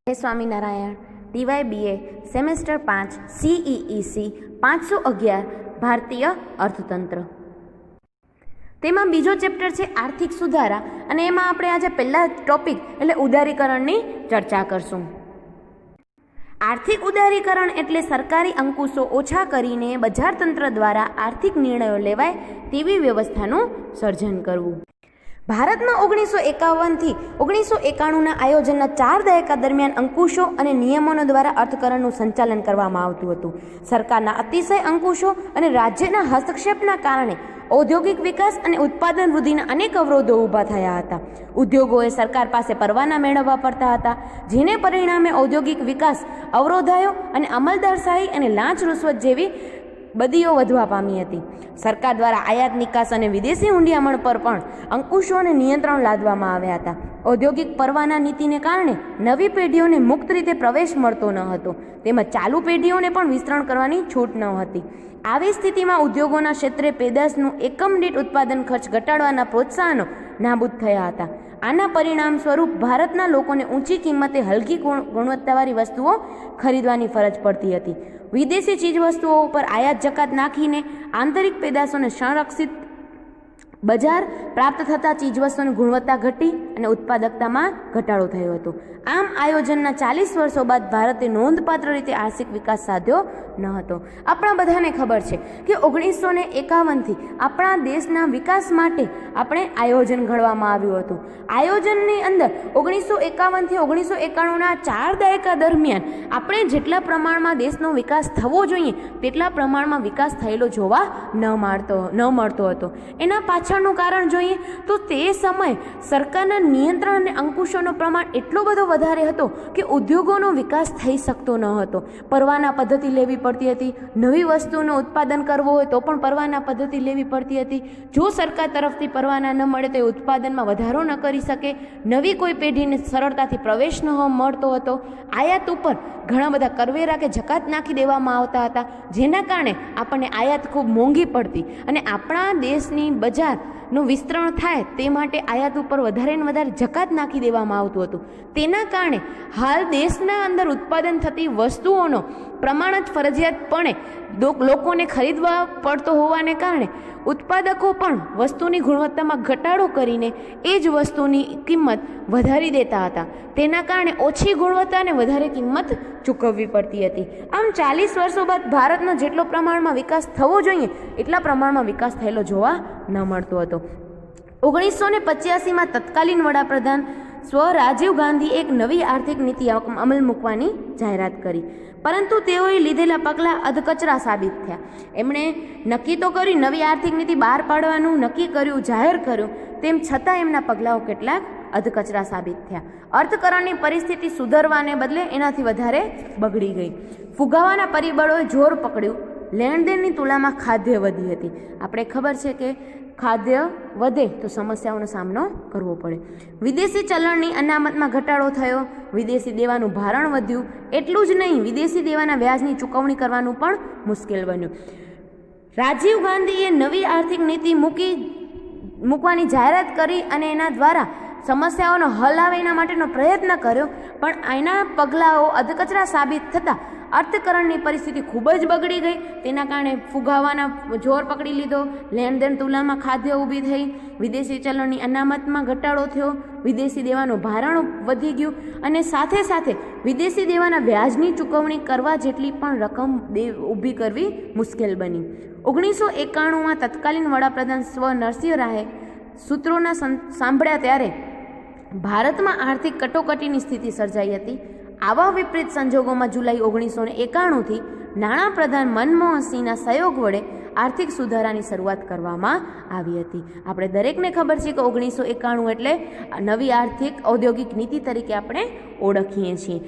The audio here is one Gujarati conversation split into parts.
સ્વામિનારાયણ TYBA સેમેસ્ટર 5 CEEC 511 ભારતીય અર્થતંત્ર। તેમાં બીજો ચેપ્ટર છે આર્થિક સુધારા અને એમાં આપણે આજે પહેલા ટોપિક એટલે ઉદારીકરણની ચર્ચા કરશું। આર્થિક ઉદારીકરણ એટલે સરકારી અંકુશો ઓછા કરીને બજારતંત્ર દ્વારા આર્થિક નિર્ણયો લેવાય તેવી વ્યવસ્થાનું સર્જન કરવું। ભારતમાં 1951 થી 1991ના આયોજનના 4 દાયકા દરમિયાન અંકુશો અને નિયમનો દ્વારા અર્થકરણનું સંચાલન કરવામાં આવતું હતું। સરકારના અતિશય અંકુશો અને રાજ્યના હસ્તક્ષેપના કારણે ઔદ્યોગિક વિકાસ અને ઉત્પાદન વૃદ્ધિના અનેક અવરોધો ઊભા થયા હતા। ઉદ્યોગોએ સરકાર પાસે પરવાના મેળવવા પડતા હતા, જેને પરિણામે ઔદ્યોગિક વિકાસ અવરોધાયો અને અમલદારશાહી અને લાંચ રૂશ્વત જેવી બદીઓ વધવા પામી હતી। સરકાર દ્વારા આયાત નિકાસ અને વિદેશી હુંડિયામણ પર પણ અંકુશો અને નિયંત્રણ લાદવામાં આવ્યા હતા। ઔદ્યોગિક પરવાના નીતિને કારણે નવી પેઢીઓને મુક્ત રીતે પ્રવેશ મળતો ન હતો, તેમજ ચાલુ પેઢીઓને પણ વિસ્તરણ કરવાની છૂટ ન હતી। આવી સ્થિતિમાં ઉદ્યોગોના ક્ષેત્રે પેદાશનું એકમ દીઠ ઉત્પાદન ખર્ચ ઘટાડવાના પ્રોત્સાહનો નાબૂદ થયા હતા। આના પરિણામ સ્વરૂપ ભારતના લોકોને ઊંચી કિંમતે હલકી ગુણવત્તાવાળી વસ્તુઓ ખરીદવાની ફરજ પડતી હતી। વિદેશી ચીજવસ્તુઓ ઉપર આયાત જકાત નાખીને આંતરિક પેદાશોને સંરક્ષિત બજાર પ્રાપ્ત થતાં ચીજવસ્તુની ગુણવત્તા ઘટી અને ઉત્પાદકતામાં ઘટાડો થયો હતો। આમ આયોજનના 40 વર્ષો બાદ ભારતે નોંધપાત્ર રીતે આર્થિક વિકાસ સાધ્યો ન હતો। આપણા બધાને ખબર છે કે 1951થી આપણા દેશના વિકાસ માટે આપણે આયોજન ઘડવામાં આવ્યું હતું। આયોજનની અંદર 1951થી 1991ના 4 દાયકા દરમિયાન આપણે જેટલા પ્રમાણમાં દેશનો વિકાસ થવો જોઈએ તેટલા પ્રમાણમાં વિકાસ થયેલો જોવા ન મળતો હતો। એના પાછળનું કારણ જોઈએ તો તે સમયે સરકારના નિયંત્રણ અને અંકુશોનો પ્રમાણ એટલો બધો વધારે હતો કે ઉદ્યોગોનો વિકાસ થઈ શકતો ન હતો। પરવાના પદ્ધતિ લેવી પડતી હતી। નવી વસ્તુનું ઉત્પાદન કરવું હોય તો પણ પરવાના પદ્ધતિ લેવી પડતી હતી। જો સરકાર તરફથી પરવાના ન મળે તો એ ઉત્પાદનમાં વધારો ન કરી શકે। નવી કોઈ પેઢીને સરળતાથી પ્રવેશ ન મળતો હતો। આયાત ઉપર ઘણા બધા કરવેરા કે જકાત નાખી દેવામાં આવતા હતા, જેના કારણે આપણને આયાત ખૂબ મોંઘી પડતી અને આપણા દેશની બજારનું વિસ્તરણ થાય તે માટે આયાત ઉપર વધારે ને વધારે જકાત નાખી દેવામાં આવતું હતું। તેના કારણે હાલ દેશના અંદર ઉત્પાદન થતી વસ્તુઓનો પ્રમાણ જ ફરજિયાતપણે લોકોને ખરીદવા પડતો હોવાને કારણે ઉત્પાદકો પણ વસ્તુની ગુણવત્તામાં ઘટાડો કરીને એ જ વસ્તુની કિંમત વધારી દેતા હતા। તેના કારણે ઓછી ગુણવત્તા અને વધારે કિંમત ચૂકવવી પડતી હતી। આમ 40 વર્ષો બાદ ભારતનો જેટલો પ્રમાણમાં વિકાસ થવો જોઈએ એટલા પ્રમાણમાં વિકાસ થયેલો જોવા ન મળતો હતો। 1985માં તત્કાલીન વડાપ્રધાન રાજીવ ગાંધી એક નવી આર્થિક નીતિ અમલ મૂકવાની જાહેરાત કરી, પરંતુ તેઓએ લીધેલા પગલાં અધકચરા સાબિત થયા। એમણે નક્કી તો કર્યું, નવી આર્થિક નીતિ બહાર પાડવાનું નક્કી કર્યું, જાહેર કર્યું, તેમ છતાં એમના પગલાઓ કેટલાક અધકચરા સાબિત થયા। અર્થકરણની પરિસ્થિતિ સુધરવાને બદલે એનાથી વધારે બગડી ગઈ। ફુગાવાના પરિબળોએ જોર પકડ્યું। લેણદેણની તુલનામાં ખાદ્ય વધી હતી। આપણે ખબર છે કે ખાદ્ય વધે તો સમસ્યાઓનો સામનો કરવો પડે। વિદેશી ચલણની અનામતમાં ઘટાડો થયો। વિદેશી દેવાનું ભારણ વધ્યું। એટલું જ નહીં, વિદેશી દેવાના વ્યાજની ચૂકવણી કરવાનું પણ મુશ્કેલ બન્યું। રાજીવ ગાંધીએ નવી આર્થિક નીતિ મૂકવાની જાહેરાત કરી અને એના દ્વારા સમસ્યાઓનો હલ આવે એના માટેનો પ્રયત્ન કર્યો, પણ એના પગલાઓ અધકચરા સાબિત થતાં અર્થકરણની પરિસ્થિતિ ખૂબ જ બગડી ગઈ। તેના કારણે ફુગાવાના જોર પકડી લીધો। લેણદેણ તુલનામાં ખાદ્ય ઊભી થઈ। વિદેશી ચલણની અનામતમાં ઘટાડો થયો। વિદેશી દેવાનું ભારણ વધી ગયું અને સાથે સાથે વિદેશી દેવાના વ્યાજની ચૂકવણી કરવા જેટલી પણ રકમ ઊભી કરવી મુશ્કેલ બની। 1991માં તત્કાલીન વડાપ્રધાન નરસિંહ રાવે સૂત્રોના સાંભળ્યા ત્યારે ભારતમાં આર્થિક કટોકટીની સ્થિતિ સર્જાઈ હતી। આવા વિપરીત સંજોગોમાં જુલાઈ 1991થી નાણાપ્રધાન મનમોહન સિંહના સહયોગ વડે આર્થિક સુધારાની શરૂઆત કરવામાં આવી હતી। આપણે દરેકને ખબર છે કે 1991 એટલે નવી આર્થિક ઔદ્યોગિક નીતિ તરીકે આપણે ઓળખીએ છીએ।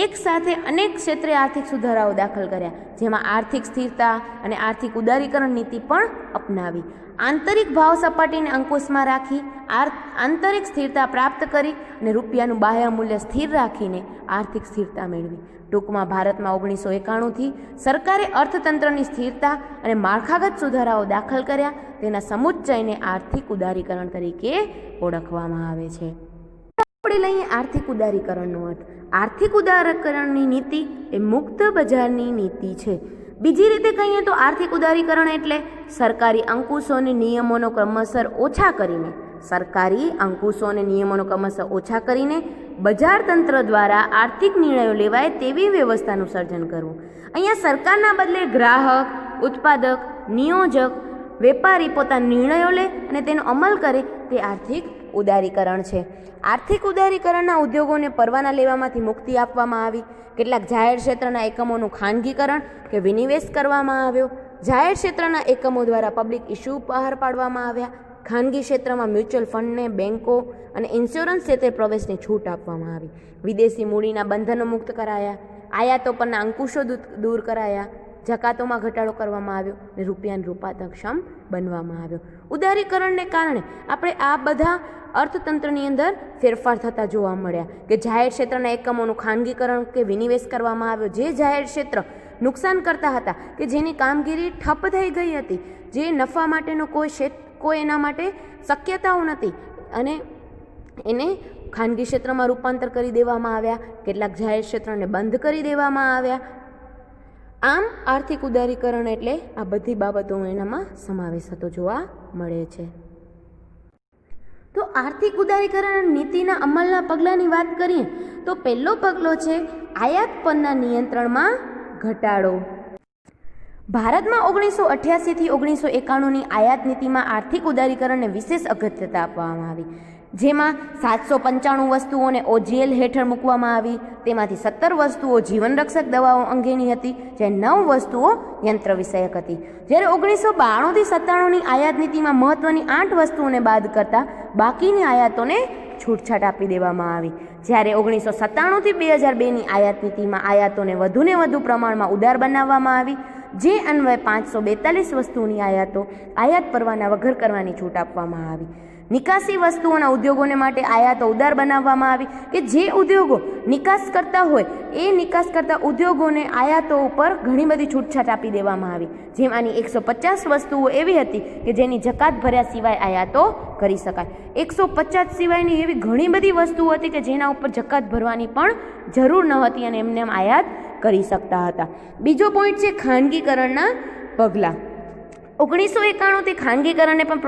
એક સાથે અનેક ક્ષેત્રે આર્થિક સુધારાઓ દાખલ કર્યા, જેમાં આર્થિક સ્થિરતા અને આર્થિક ઉદારીકરણ નીતિ પણ અપનાવી। આંતરિક ભાવ સપાટીને અંકુશમાં રાખી આંતરિક સ્થિરતા પ્રાપ્ત કરી અને રૂપિયાનું બાહ્ય મૂલ્ય સ્થિર રાખીને આર્થિક સ્થિરતા મેળવી। ટૂંકમાં ભારતમાં 1991થી સરકારે અર્થતંત્રની સ્થિરતા અને માળખાગત સુધારાઓ દાખલ કર્યા। તેના સમુચ્ચયને આર્થિક ઉદારીકરણ તરીકે ઓળખવામાં આવે છે। આપણે લઈએ આર્થિક ઉદારીકરણનો અર્થ. આર્થિક ઉદારીકરણની નીતિ એ મુક્ત બજારની નીતિ છે. બીજી રીતે કહીએ તો આર્થિક ઉદારીકરણ એટલે સરકારી અંકુશો અને નિયમોનો ક્રમશઃ ઓછા કરીને બજાર તંત્ર દ્વારા આર્થિક નિર્ણયો લેવાય તેવી વ્યવસ્થાનું સર્જન કરવું. અહીંયા સરકારના બદલે ગ્રાહક, ઉત્પાદક, નિયોજક, વેપારી પોતાના નિર્ણયો લે અને તેનો અમલ કરે તે આર્થિક ઉદારીકરણ છે. આર્થિક ઉદારીકરણના ઉદ્યોગોને પરવાના લેવામાંથી મુક્તિ આપવામાં આવી. કેટલાક જાહેર ક્ષેત્રના એકમોનું ખાનગીકરણ કે વિનિવેશ કરવામાં આવ્યો. જાહેર ક્ષેત્રના એકમો દ્વારા પબ્લિક ઇસ્યુ બહાર પાડવામાં આવ્યા. ખાનગી ક્ષેત્રમાં મ્યુચ્યુઅલ ફંડને, બેન્કો અને ઇન્સ્યોરન્સ ક્ષેત્રે પ્રવેશની છૂટ આપવામાં આવી. વિદેશી મૂડીના બંધનો મુક્ત કરાયા. આયાતો પરના અંકુશો દૂર કરાયા. જકાતોમાં ઘટાડો કરવામાં આવ્યો અને રૂપિયાની રૂપાંતરક્ષમ બનવામાં આવ્યો. ઉદારીકરણને કારણે આપણે આ બધા અર્થતંત્રની અંદર ફેરફાર થતા જોવા મળ્યા કે જાહેર ક્ષેત્રના એકમોનું ખાનગીકરણ કે વિનિવેશ કરવામાં આવ્યો. જે જાહેર ક્ષેત્ર નુકસાન કરતા હતા, કે જેની કામગીરી ઠપ થઈ ગઈ હતી, જે નફા માટેનો કોઈ એના માટે શક્યતાઓ નથી, અને એને ખાનગી ક્ષેત્રમાં રૂપાંતર કરી દેવામાં આવ્યા. કેટલાક જાહેર ક્ષેત્રને બંધ કરી દેવામાં આવ્યા. આમ આર્થિક ઉદારીકરણ એટલે આ બધી બાબતોનો એનામાં સમાવેશ થતો જોવા મળે છે. તો આર્થિક ઉદારીકરણ નીતિના અમલના પગલાંની વાત કરીએ તો પહેલો પગલો છે આયાત પરના નિયંત્રણમાં ઘટાડો. ભારતમાં 1988 થી 1991ની આયાત નીતિમાં આર્થિક ઉદારીકરણને વિશેષ અગત્યતા આપવામાં આવી. જેમાં 795 વસ્તુઓને OGL હેઠળ મૂકવામાં આવી. તેમાંથી 17 વસ્તુઓ જીવનરક્ષક દવાઓ અંગેની હતી, જ્યારે 9 વસ્તુઓ યંત્ર વિષયક હતી. જ્યારે 1992 થી 97ની આયાત નીતિમાં મહત્વની 8 વસ્તુઓને બાદ કરતા બાકીની આયાતોને છૂટછાટ આપી દેવામાં આવી. જ્યારે 1997 થી 2002ની આયાત નીતિમાં આયાતોને વધુને વધુ પ્રમાણમાં ઉદાર બનાવવામાં આવી. જે અન્વયે 542 વસ્તુઓની આયાત પરવાના વગર કરવાની છૂટ આપવામાં આવી. નિકાસી વસ્તુઓના ઉદ્યોગોને માટે આયાતો ઉદાર બનાવવામાં આવી કે જે ઉદ્યોગો નિકાસ કરતા હોય એ નિકાસ કરતા ઉદ્યોગોને આયાતો ઉપર ઘણી બધી છૂટછાટ આપી દેવામાં આવી. જેમાંની 150 વસ્તુઓ એવી હતી કે જેની જકાત ભર્યા સિવાય આયાતો કરી શકાય. 150 સિવાયની એવી ઘણી બધી વસ્તુઓ હતી કે જેના ઉપર જકાત ભરવાની પણ જરૂર ન હતી અને એમને આયાત કરી શકતા હતા. બીજો પોઈન્ટ છે ખાનગીકરણના પગલાં. 1991 થી ખાનગીકરણને પણ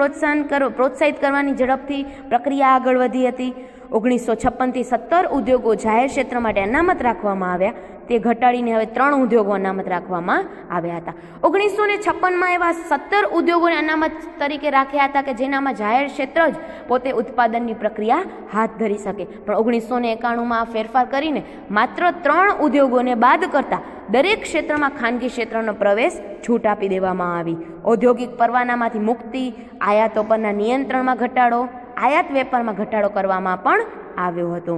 પ્રોત્સાહિત કરવાની ઝડપથી પ્રક્રિયા આગળ વધી હતી. 1956 થી 17 ઉદ્યોગો જાહેર ક્ષેત્ર માટે અનામત રાખવામાં આવ્યા. તે ઘટાડીને હવે 3 ઉદ્યોગો અનામત રાખવામાં આવ્યા હતા. 1956માં એવા 17 ઉદ્યોગોને અનામત તરીકે રાખ્યા હતા કે જેનામાં જાહેર ક્ષેત્ર જ પોતે ઉત્પાદનની પ્રક્રિયા હાથ ધરી શકે. પણ 1991માં ફેરફાર કરીને માત્ર 3 ઉદ્યોગોને બાદ કરતા દરેક ક્ષેત્રમાં ખાનગી ક્ષેત્રનો પ્રવેશ છૂટ આપી દેવામાં આવી. ઔદ્યોગિક પરવાનામાંથી મુક્તિ, આયાતો પરના નિયંત્રણમાં ઘટાડો, આયાત વેપારમાં ઘટાડો કરવામાં પણ આવ્યો હતો.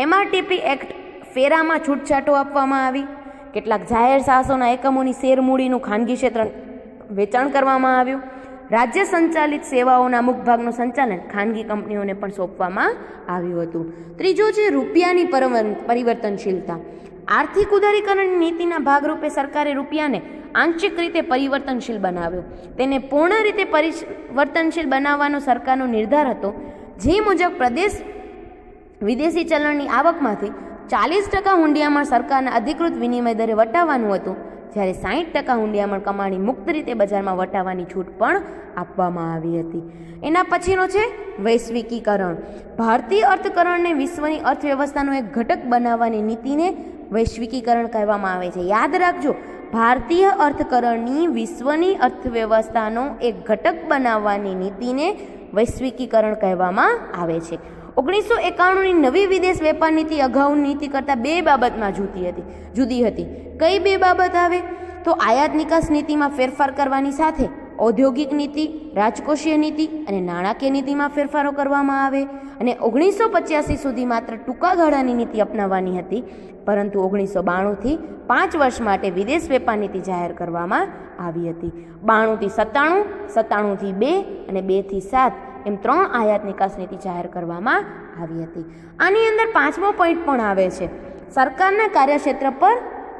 MRTP એક્ટ ફેરામાં છૂટછાટો આપવામાં આવી. કેટલાક જાહેર સાહસોના એકમોની શેરમૂડીનું ખાનગી ક્ષેત્ર વેચાણ કરવામાં આવ્યું. રાજ્ય સંચાલિત સેવાઓના અમુક ભાગનું સંચાલન ખાનગી કંપનીઓને પણ સોંપવામાં આવ્યું હતું. ત્રીજો છે રૂપિયાની પરિવર્તનશીલતા. આર્થિક ઉદારીકરણ નીતિના ભાગરૂપે સરકારે રૂપિયાને આંશિક રીતે પરિવર્તનશીલ બનાવ્યો. તેને પૂર્ણ રીતે પરિવર્તનશીલ બનાવવાનો સરકારનો નિર્ધાર હતો. જે મુજબ વિદેશી ચલણની આવકમાંથી 40% હુંડિયામણ સરકારના અધિકૃત વિનિમય દરે વટાવવાનું હતું, જ્યારે 60% હુંડિયામણ કમાણી મુક્ત રીતે બજારમાં વટાવવાની છૂટ પણ આપવામાં આવી હતી. એના પછીનો છે વૈશ્વિકીકરણ. ભારતીય અર્થકરણને વિશ્વની અર્થવ્યવસ્થાનો એક ઘટક બનાવવાની નીતિને વૈશ્વિકીકરણ કહેવામાં આવે છે. યાદ રાખજો, ભારતીય અર્થકરણની વિશ્વની અર્થવ્યવસ્થાનો એક ઘટક બનાવવાની નીતિને વૈશ્વિકીકરણ કહેવામાં આવે છે. 1991ની નવી વિદેશ વેપાર નીતિ અગાઉની નીતિ કરતાં 2 બાબતમાં જુદી હતી. કઈ 2 બાબત આવે તો આયાત નિકાસ નીતિમાં ફેરફાર કરવાની સાથે ઔદ્યોગિક નીતિ, રાજકોષીય નીતિ અને નાણાકીય નીતિમાં ફેરફારો કરવામાં આવે. અને 1985 સુધી માત્ર ટૂંકા ગાળાની નીતિ અપનાવવાની હતી, પરંતુ 1992 થી 5 વર્ષ માટે વિદેશ વેપાર નીતિ જાહેર કરવામાં આવી હતી. 92 થી 97, 97 થી 2 અને 2 થી 7 એમ 3 આયાત નિકાસ નીતિ જાહેર કરવામાં આવી હતી. આની અંદર 5મો પોઈન્ટ પણ આવે છે, સરકારના કાર્યક્ષેત્ર પર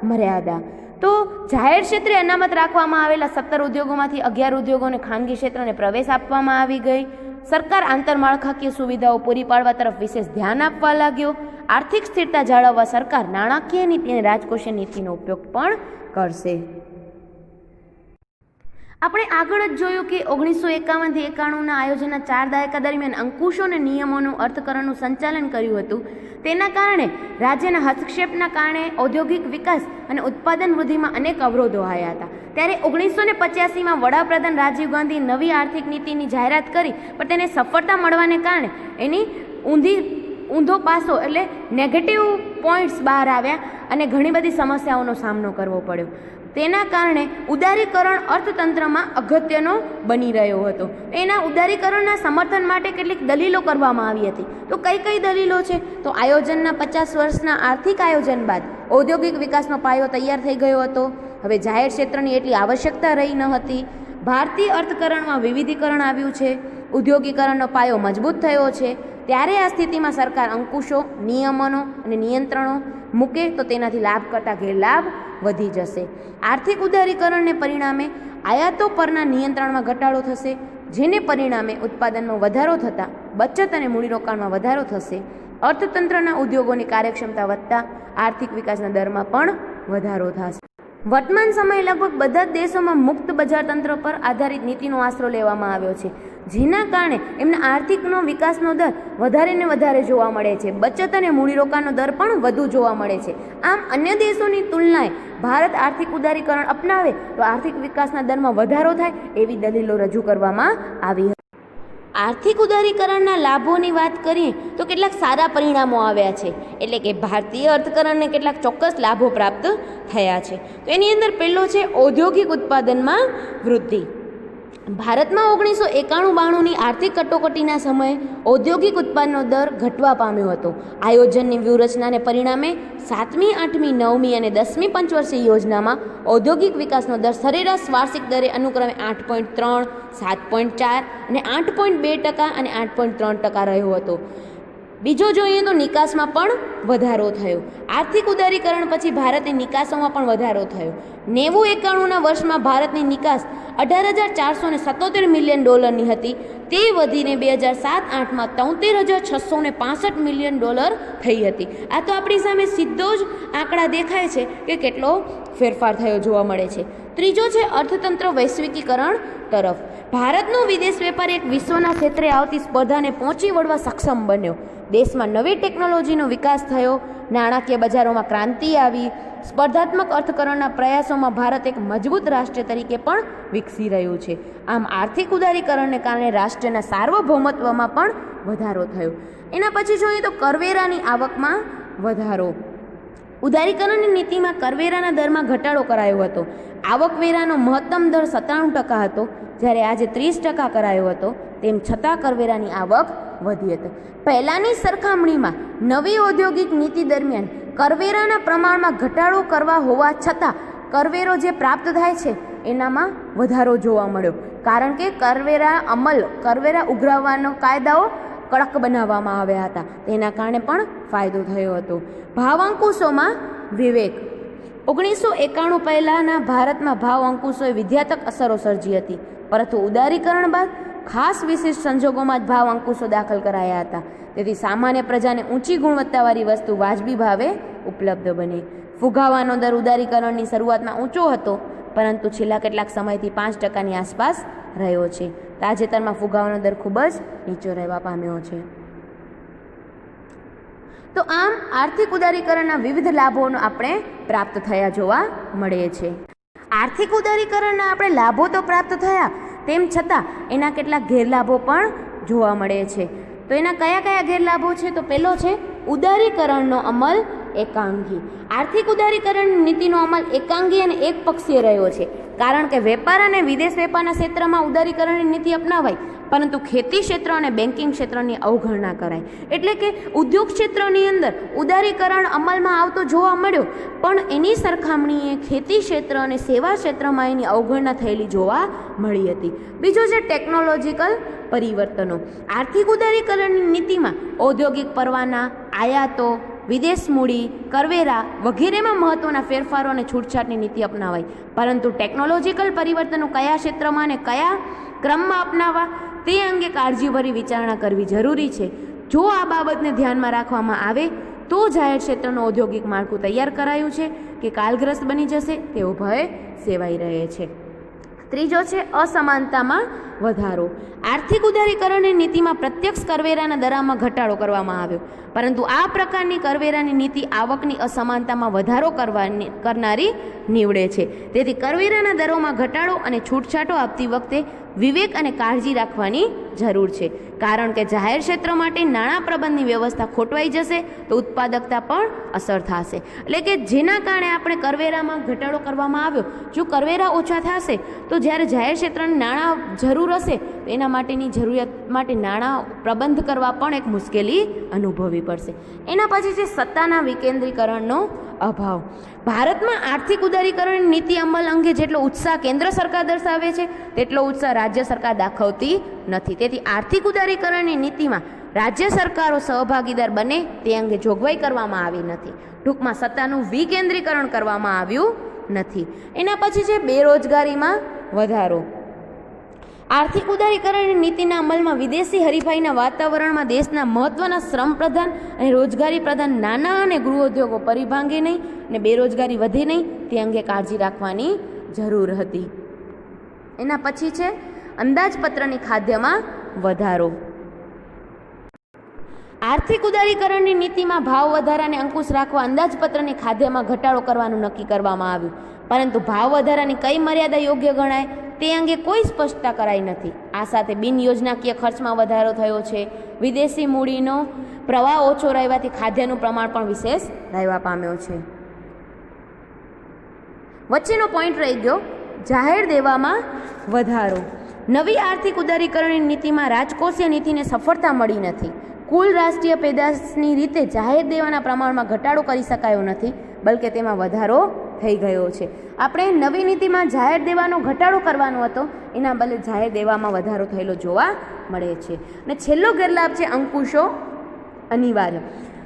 મર્યાદા. તો જાહેર ક્ષેત્રે અનામત રાખવામાં આવેલા 17 ઉદ્યોગોમાંથી 11 ઉદ્યોગોને ખાનગી ક્ષેત્રને પ્રવેશ આપવામાં આવી ગઈ. સરકાર આંતરમાળખાકીય સુવિધાઓ પૂરી પાડવા તરફ વિશેષ ધ્યાન આપવા લાગ્યો. આર્થિક સ્થિરતા જાળવવા સરકાર નાણાકીય નીતિ અને રાજકોષીય નીતિનો ઉપયોગ પણ કરશે. આપણે આગળ જ જોયું કે 1951 થી 91ના આયોજનના 4 દાયકા દરમિયાન અંકુશો અને નિયમોનું અર્થકરણનું સંચાલન કર્યું હતું. તેના કારણે રાજ્યના હસ્તક્ષેપના કારણે ઔદ્યોગિક વિકાસ અને ઉત્પાદન વૃદ્ધિમાં અનેક અવરોધો આવ્યા હતા. ત્યારે 1985માં વડાપ્રધાન રાજીવ ગાંધીએ નવી આર્થિક નીતિની જાહેરાત કરી, પણ તેને સફળતા મળવાને કારણે એની ઊંધો પાસો એટલે નેગેટિવ પોઈન્ટ્સ બહાર આવ્યા અને ઘણી બધી સમસ્યાઓનો સામનો કરવો પડ્યો. તેના કારણે ઉદારીકરણ અર્થતંત્રમાં અગત્યનો બની રહ્યો હતો. એના ઉદારીકરણના સમર્થન માટે કેટલીક દલીલો કરવામાં આવી હતી. તો કઈ કઈ દલીલો છે? તો આયોજનના 50 વર્ષના આર્થિક આયોજન બાદ ઔદ્યોગિક વિકાસનો પાયો તૈયાર થઈ ગયો હતો. હવે જાહેર ક્ષેત્રની એટલી આવશ્યકતા રહી ન હતી. ભારતીય અર્થકરણમાં વિવિધીકરણ આવ્યું છે. ઉદ્યોગીકરણનો પાયો મજબૂત થયો છે. ત્યારે આ સ્થિતિમાં સરકાર અંકુશો, નિયમનો અને નિયંત્રણો મૂકે તો તેનાથી લાભ કરતાં ગેરલાભ વધી જશે. આર્થિક ઉદારીકરણને પરિણામે આયાતો પરના નિયંત્રણમાં ઘટાડો થશે, જેને પરિણામે ઉત્પાદનમાં વધારો થતાં બચત અને મૂડીરોકાણમાં વધારો થશે. અર્થતંત્રના ઉદ્યોગોની કાર્યક્ષમતા વધતા આર્થિક વિકાસના દરમાં પણ વધારો થશે. વર્તમાન સમયે લગભગ બધા જ દેશોમાં મુક્ત બજાર તંત્ર પર આધારિત નીતિનો આશરો લેવામાં આવ્યો છે, જેના કારણે એમના આર્થિકનો વિકાસનો દર વધારે ને વધારે જોવા મળે છે. બચત અને મૂડીરોકાણનો દર પણ વધુ જોવા મળે છે. આમ અન્ય દેશોની તુલનાએ ભારત આર્થિક ઉદારીકરણ અપનાવે તો આર્થિક વિકાસના દરમાં વધારો થાય એવી દલીલો રજૂ કરવામાં આવી હતી. આર્થિક ઉદારીકરણના લાભોની વાત કરીએ તો કેટલાક સારા પરિણામો આવ્યા છે, એટલે કે ભારતીય અર્થકરણને કેટલાક ચોક્કસ લાભો પ્રાપ્ત થયા છે. તો એની અંદર પહેલો છે ઔદ્યોગિક ઉત્પાદનમાં વૃદ્ધિ. ભારતમાં 1991-92ની આર્થિક કટોકટીના સમયે ઔદ્યોગિક ઉત્પાદનનો દર ઘટવા પામ્યો હતો. આયોજનની વ્યૂહરચનાને પરિણામે 7મી, 8મી, 9મી અને 10મી પંચવર્ષીય યોજનામાં ઔદ્યોગિક વિકાસનો દર સરેરાશ વાર્ષિક દરે અનુક્રમે 8.3, 7.4 અને 8.2% અને 8.3% રહ્યો હતો. બીજો જોઈએ તો નિકાસમાં પણ વધારો થયો. આર્થિક ઉદારીકરણ પછી ભારતની નિકાસોમાં પણ વધારો થયો. 90-91ના વર્ષમાં ભારતની નિકાસ $18,477 મિલિયન હતી. તે વધીને 2007-8માં $73,665 મિલિયન થઈ હતી. આ તો આપણી સામે સીધો જ આંકડા દેખાય છે કે કેટલો ફેરફાર થયો જોવા મળે છે. ત્રીજો છે અર્થતંત્ર વૈશ્વિકીકરણ તરફ. ભારતનો વિદેશ વેપાર એક વિશ્વના ક્ષેત્રે આવતી સ્પર્ધાને પહોંચી વળવા સક્ષમ બન્યો. દેશમાં નવી ટેકનોલોજીનો વિકાસ થયો. નાણાકીય બજારોમાં ક્રાંતિ આવી. સ્પર્ધાત્મક અર્થકરણના પ્રયાસોમાં ભારત એક મજબૂત રાષ્ટ્ર તરીકે પણ વિકસી રહ્યું છે. આમ આર્થિક ઉદારીકરણને કારણે રાષ્ટ્રના સાર્વભૌમત્વમાં પણ વધારો થયો. એના પછી જોઈએ તો કરવેરાની આવકમાં વધારો. ઉદારીકરણની નીતિમાં કરવેરાના દરમાં ઘટાડો કરાયો હતો. આવકવેરાનો મહત્તમ દર 97% હતો, જ્યારે આજે 30% કરાયો હતો. તેમ છતાં કરવેરાની આવક વધી હતી. પહેલાંની સરખામણીમાં નવી ઔદ્યોગિક નીતિ દરમિયાન કરવેરાના પ્રમાણમાં ઘટાડો કરવા હોવા છતાં કરવેરો જે પ્રાપ્ત થાય છે એનામાં વધારો જોવા મળ્યો, કારણ કે કરવેરા ઉઘરાવવાનો કાયદાઓ કડક બનાવવામાં આવ્યા હતા. તેના કારણે પણ ફાયદો થયો હતો. ભાવ અંકુશોમાં વિવેક. 1991 પહેલાંના ભારતમાં ભાવ અંકુશોએ વિધ્યાત્મક અસરો સર્જી હતી, પરંતુ ઉદારીકરણ બાદ ખાસ વિશેષ સંજોગોમાં જ ભાવ અંકુશો દાખલ કરાયા હતા. તેથી સામાન્ય પ્રજાને ઊંચી ગુણવત્તાવાળી વસ્તુ વાજબી ભાવે ઉપલબ્ધ બને. ફુગાવાનો દર ઉદારીકરણની શરૂઆતમાં ઊંચો હતો, પરંતુ છેલ્લા કેટલાક સમયથી 5%ની આસપાસ રહ્યો છે. તાજેતરમાં ફુગાવાનો દર ખૂબ જ નીચો રહેવા પામ્યો છે. તો આમ આર્થિક ઉદારીકરણના વિવિધ લાભોનો આપણે પ્રાપ્ત થયા જોવા મળે છે. આર્થિક ઉદારીકરણના આપણે લાભો તો પ્રાપ્ત થયા, તેમ છતાં એના કેટલાક ગેરલાભો પણ જોવા મળે છે. તો એના કયા કયા ગેરલાભો છે? તો પહેલો છે ઉદારીકરણનો અમલ એકાંગી. આર્થિક ઉદારીકરણ નીતિનો અમલ એકાંગી અને એકપક્ષીય રહ્યો છે, કારણ કે વેપાર અને વિદેશ વેપારના ક્ષેત્રમાં ઉદારીકરણની નીતિ અપનાવાઈ, પરંતુ ખેતી ક્ષેત્ર અને બેન્કિંગ ક્ષેત્રની અવગણના કરાય. એટલે કે ઉદ્યોગ ક્ષેત્રની અંદર ઉદારીકરણ અમલમાં આવતો જોવા મળ્યો, પણ એની સરખામણીએ ખેતી ક્ષેત્ર અને સેવા ક્ષેત્રમાં એની અવગણના થયેલી જોવા મળી હતી. બીજો છે ટેકનોલોજીકલ પરિવર્તનો. આર્થિક ઉદારીકરણની નીતિમાં ઔદ્યોગિક પરવાના, આયાતો, વિદેશ મૂડી, કરવેરા વગેરેમાં મહત્ત્વના ફેરફારો અને છૂટછાટની નીતિ અપનાવાઈ, પરંતુ ટેકનોલોજીકલ પરિવર્તનો કયા ક્ષેત્રમાં અને કયા ક્રમમાં અપનાવવા તે અંગે કાળજીભરી વિચારણા કરવી જરૂરી છે. જો આ બાબતને ધ્યાનમાં રાખવામાં આવે તો જાહેર ક્ષેત્રનું ઔદ્યોગિક માળખું તૈયાર કરાયું છે કે કાલગ્રસ્ત બની જશે તેવો ભય સેવાઈ રહે છે. ત્રીજો છે અસમાનતામાં વધારો. આર્થિક ઉદારીકરણની નીતિમાં પ્રત્યક્ષ કરવેરાના દરમાં ઘટાડો કરવામાં આવ્યો, પરંતુ આ પ્રકારની કરવેરાની નીતિ આવકની અસમાનતામાં વધારો કરનારી નીવડે છે. તેથી કરવેરાના દરોમાં ઘટાડો અને છૂટછાટો આપતી વખતે વિવેક અને કાળજી રાખવાની જરૂર છે, કારણ કે જાહેર ક્ષેત્ર માટે નાણાં પ્રબંધની વ્યવસ્થા ખોટવાઈ જશે તો ઉત્પાદકતા પણ અસર થશે. એટલે કે જેના કારણે આપણે કરવેરામાં ઘટાડો કરવામાં આવ્યો, જો કરવેરા ઓછા થશે તો જ્યારે જાહેર ક્ષેત્રને નાણાં જરૂર હશે તો એના માટેની જરૂરિયાત માટે નાણાં પ્રબંધ કરવા પણ એક મુશ્કેલી અનુભવવી પડશે. એના પછી છે સત્તાના વિકેન્દ્રીકરણનો અભાવ. ભારતમાં આર્થિક ઉદારીકરણની નીતિ અમલ અંગે જેટલો ઉત્સાહ કેન્દ્ર સરકાર દર્શાવે છે તેટલો ઉત્સાહ રાજ્ય સરકાર દાખવતી નથી. તેથી આર્થિક ઉદારીકરણની નીતિમાં રાજ્ય સરકારો સહભાગીદાર બને તે અંગે જોગવાઈ કરવામાં આવી નથી. ટૂંકમાં સત્તાનું વિકેન્દ્રીકરણ કરવામાં આવ્યું નથી. એના પછી છે બેરોજગારીમાં વધારો. આર્થિક ઉદારીકરણની નીતિના અમલમાં વિદેશી હરીફાઈના વાતાવરણમાં દેશના મહત્વના શ્રમ પ્રધાન અને રોજગારી પ્રધાન નાના અને ગૃહોદ્યોગો પરિભાંગે નહીં અને બેરોજગારી વધે નહીં તે અંગે કાળજી રાખવાની જરૂર હતી. એના પછી છે અંદાજપત્રની ખાદ્યમાં વધારો. આર્થિક ઉદારીકરણની નીતિમાં ભાવ વધારાને અંકુશ રાખવા અંદાજપત્રની ખાદ્યમાં ઘટાડો કરવાનું નક્કી કરવામાં આવ્યું, પરંતુ ભાવ વધારાની કઈ મર્યાદા યોગ્ય ગણાય તે અંગે કોઈ સ્પષ્ટતા કરાઈ નથી. આ સાથે બિન યોજનાકીય ખર્ચમાં વધારો થયો છે. વિદેશી મૂડીનો પ્રવાહ ઓછો રહેવાથી ખાદ્યનું પ્રમાણ પણ વિશેષ રહેવા પામ્યો છે. વચ્ચેનો પોઈન્ટ રહી ગયો જાહેર દેવામાં વધારો. નવી આર્થિક ઉદારીકરણની નીતિમાં રાજકોષીય નીતિને સફળતા મળી નથી. કુલ રાષ્ટ્રીય પેદાશની રીતે જાહેર દેવાના પ્રમાણમાં ઘટાડો કરી શકાયો નથી, બલકે તેમાં વધારો થઈ ગયો છે. આપણે નવી નીતિમાં જાહેર દેવાનો ઘટાડો કરવાનો હતો, એના બદલે જાહેર દેવામાં વધારો થયેલો જોવા મળે છે. અને છેલ્લો ગેરલાભ છે અંકુશો અનિવાર્ય.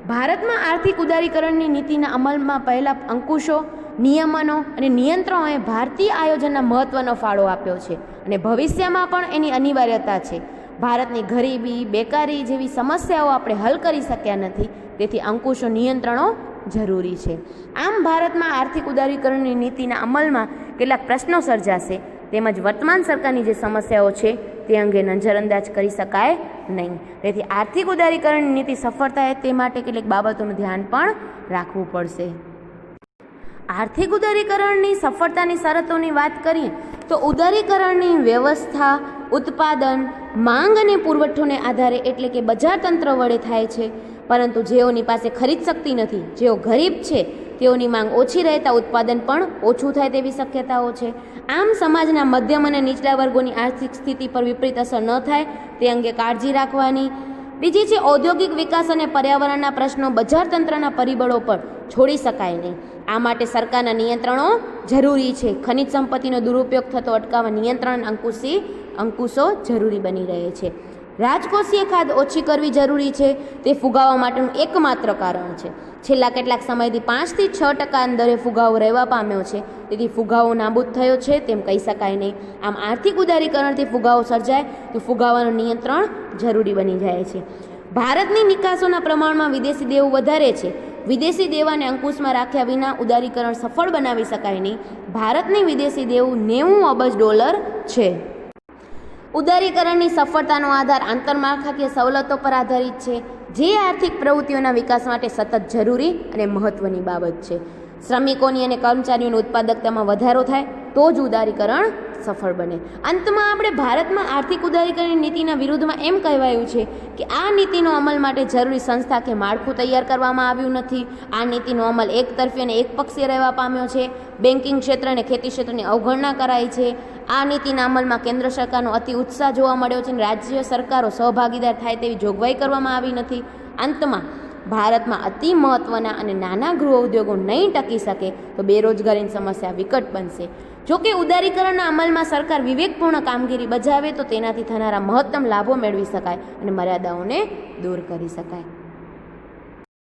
ભારતમાં આર્થિક ઉદારીકરણની નીતિના અમલમાં પહેલા અંકુશો, નિયમનો અને નિયંત્રણોએ ભારતીય આયોજનના મહત્વનો ફાળો આપ્યો છે અને ભવિષ્યમાં પણ એની અનિવાર્યતા છે. ભારતની ગરીબી, બેકારી જેવી સમસ્યાઓ આપણે હલ કરી શક્યા નથી, તેથી અંકુશો, નિયંત્રણો જરૂરી છે. આમ ભારતમાં આર્થિક ઉદારીકરણની નીતિના અમલમાં કેટલાક પ્રશ્નો સર્જાશે, તેમજ વર્તમાન સરકારની જે સમસ્યાઓ છે તે અંગે નજરઅંદાજ કરી શકાય નહીં. તેથી આર્થિક ઉદારીકરણની નીતિ સફળ થાય તે માટે કેટલીક બાબતોનું ધ્યાન પણ રાખવું પડશે. આર્થિક ઉદારીકરણની સફળતાની શરતોની વાત કરીએ તો ઉદારીકરણની વ્યવસ્થા ઉત્પાદન, માંગ અને પુરવઠોને આધારે એટલે કે બજાર તંત્ર વડે થાય છે, પરંતુ જેઓની પાસે ખરીદ શક્તિ નથી, જેઓ ગરીબ છે, તેઓની માંગ ઓછી રહેતા ઉત્પાદન પણ ઓછું થાય તેવી શક્યતાઓ છે. આમ સમાજના મધ્યમ અને નીચલા વર્ગોની આર્થિક સ્થિતિ પર વિપરીત અસર ન થાય તે અંગે કાળજી રાખવાની. બીજી છે ઔદ્યોગિક વિકાસ અને પર્યાવરણના પ્રશ્નો બજાર તંત્રના પરિબળો પર છોડી શકાય નહીં. આ માટે સરકારના નિયંત્રણો જરૂરી છે. ખનિજ સંપત્તિનો દુરુપયોગ થતો અટકાવવા નિયંત્રણ અંકુશો જરૂરી બની રહે છે. રાજકોષીય ખાધ ઓછી કરવી જરૂરી છે. તે ફુગાવા માટેનું એકમાત્ર કારણ છે. છેલ્લા કેટલાક સમયથી 5 થી 6% દરે ફુગાવો રહેવા પામ્યો છે, તેથી ફુગાવો નાબૂદ થયો છે તેમ કહી શકાય નહીં. આમ આર્થિક ઉદારીકરણથી ફુગાવો સર્જાય તો ફુગાવાનું નિયંત્રણ જરૂરી બની જાય છે. ભારતની નિકાસોના પ્રમાણમાં વિદેશી દેવું વધારે છે. વિદેશી દેવાને અંકુશમાં રાખ્યા વિના ઉદારીકરણ સફળ બનાવી શકાય નહીં. ભારતની વિદેશી દેવું $90 અબજ છે. ઉદારીકરણની સફળતાનો આધાર આંતરમાળખાકીય સવલતો પર આધારિત છે, જે આર્થિક પ્રવૃત્તિઓના વિકાસ માટે સતત જરૂરી અને મહત્વની બાબત છે. શ્રમિકોની અને કર્મચારીઓની ઉત્પાદકતામાં વધારો થાય તો જ ઉદારીકરણ સફળ બને. અંતમાં આપણે ભારતમાં આર્થિક ઉદારીકરણની નીતિના વિરુદ્ધમાં એમ કહેવાયું છે કે આ નીતિનો અમલ માટે જરૂરી સંસ્થા કે માળખું તૈયાર કરવામાં આવ્યું નથી. આ નીતિનો અમલ એકતરફી અને એકપક્ષીય રહેવા પામ્યો છે. બેન્કિંગ ક્ષેત્ર અને ખેતી ક્ષેત્રની અવગણના કરાઈ છે. આ નીતિના અમલમાં કેન્દ્ર સરકારનો અતિ ઉત્સાહ જોવા મળ્યો છે અને રાજ્ય સરકારો સહભાગીદાર થાય તેવી જોગવાઈ કરવામાં આવી નથી. અંતમાં ભારતમાં અતિ મહત્વના અને નાના ગૃહ ઉદ્યોગો નહીં ટકી શકે તો બેરોજગારીની સમસ્યા વિકટ બનશે. જોકે ઉદારીકરણના અમલમાં સરકાર વિવેકપૂર્ણ કામગીરી બજાવે તો તેનાથી થનારા મહત્તમ લાભો મેળવી શકાય અને મર્યાદાઓને દૂર કરી શકાય.